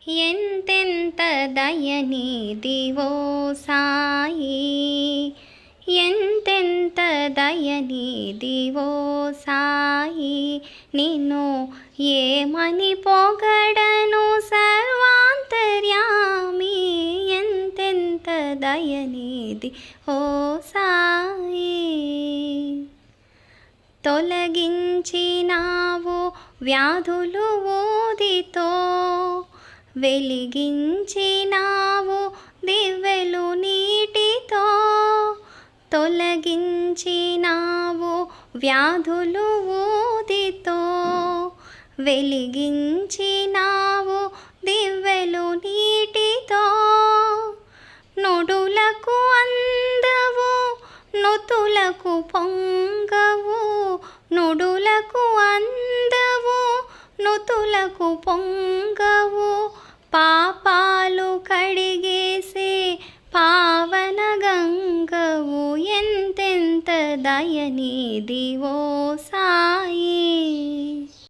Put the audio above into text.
ఎంతెంత దయనీదివో సాయి, ఎంతెంత దయనీదివో సాయి, నిన్ను ఏమని పొగడను సర్వాంతర్యామి. ఎంతెంత దయనీది ఓ సాయి, తొలగించినావు వ్యాధులు ఊదితో, వెలిగించినావు దివ్వెలు నీటితో. తొలగించినావు వ్యాధులు ఊదితో, వెలిగించినావు దివ్వెలు నీటితో. నుడులకు అందవు నుతులకు పొంగవు, నుడులకు అందవు నుతులకు పొంగవు. పాపాలు కడిగేసే పావన గంగవు. ఎంతెంత దయనీదివో సాయి.